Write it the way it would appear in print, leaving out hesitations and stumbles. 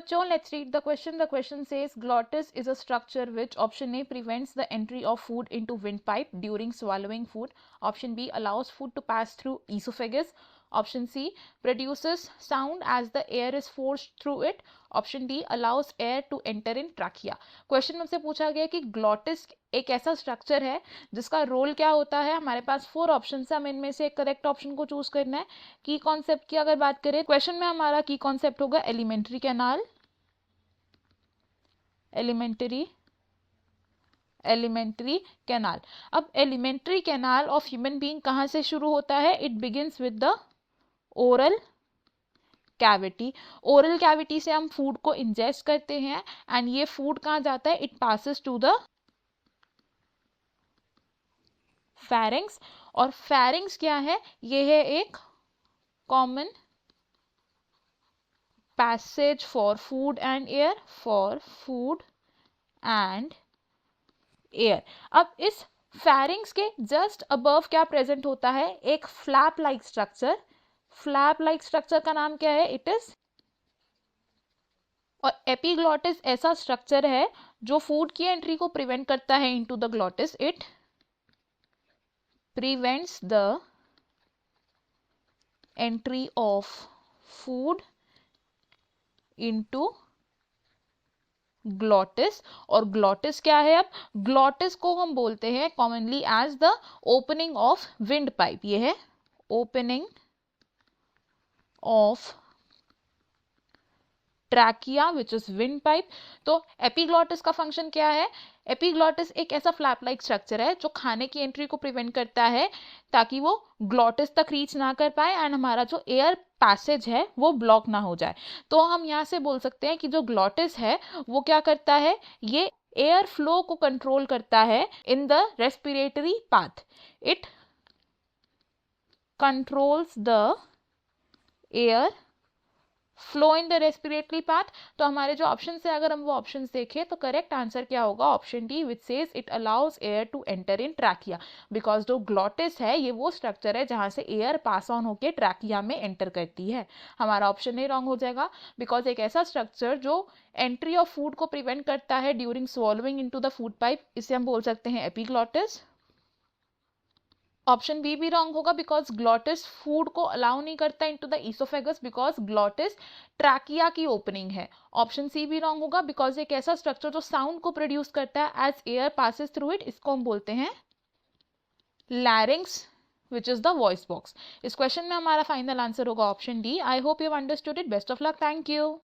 बच्चों, let's read the question. The question says glottis is a structure which option A prevents the entry of food into wind pipe during swallowing food. Option B allows food to pass through esophagus. Option C produces sound as the air is forced through it. Option D allows air to enter in trachea. Question हमसे पूछा गया कि glottis एक ऐसा structure है जिसका role क्या होता है. हमारे पास 4 ऑप्शन है, हमें इनमें से एक करेक्ट ऑप्शन को चूज करना है. की कॉन्सेप्ट की अगर बात करें, क्वेश्चन में हमारा की कॉन्सेप्ट होगा एलिमेंट्री कैनाल. Alimentary canal. अब alimentary canal of human being कहाँ से शुरू होता है? It begins with the oral cavity. Oral cavity से हम फूड को इंजेस्ट करते हैं एंड ये फूड कहाँ जाता है? It passes to the pharynx. और फेरिंग्स क्या है? ये है एक common passage for food and air, air. अब इस फेरिंग्स के जस्ट अबव क्या प्रेजेंट होता है? एक flap like structure. Flap like structure का नाम क्या है? It is. और एपिग्लॉटिस ऐसा स्ट्रक्चर है जो फूड की एंट्री को प्रिवेंट करता है into the glottis. It prevents the entry of food into glottis. और ग्लॉटिस क्या है? अब ग्लॉटिस को हम बोलते हैं commonly as the opening of wind pipe. ये है opening of trachea which is wind pipe. तो एपिग्लॉटिस का फंक्शन क्या है? एपिग्लॉटिस एक ऐसा फ्लैप लाइक स्ट्रक्चर है जो खाने की एंट्री को प्रिवेंट करता है ताकि वो ग्लॉटिस तक रीच ना कर पाए एंड हमारा जो एयर पैसेज है वो ब्लॉक ना हो जाए. तो हम यहाँ से बोल सकते हैं कि जो ग्लॉटिस है वो क्या करता है? ये एयर फ्लो को कंट्रोल करता है in the respiratory path. It controls the air flow in the respiratory path. तो हमारे जो ऑप्शन है, अगर हम वो ऑप्शन देखें तो करेक्ट आंसर क्या होगा? Option D which says it allows air to enter in trachea. Because जो ग्लॉटिस है ये वो स्ट्रक्चर है जहां से एयर पास ऑन होकर ट्रैकिया में एंटर करती है. हमारा ऑप्शन ए रॉन्ग हो जाएगा बिकॉज एक ऐसा स्ट्रक्चर जो एंट्री ऑफ फूड को प्रिवेंट करता है during swallowing into the food pipe, इसे हम बोल सकते हैं एपिग्लॉटिस. ऑप्शन बी भी रॉन्ग होगा बिकॉज ग्लॉटिस फूड को अलाउ नहीं करता into the oesophagus because glottis trachea की ओपनिंग है. ऑप्शन सी भी रॉन्ग होगा बिकॉज एक ऐसा स्ट्रक्चर जो साउंड को प्रोड्यूस करता है as air passes through it, इसको हम बोलते हैं larynx which is the voice box. इस क्वेश्चन में हमारा फाइनल आंसर होगा option D. I hope you understood it. Best of luck. Thank you.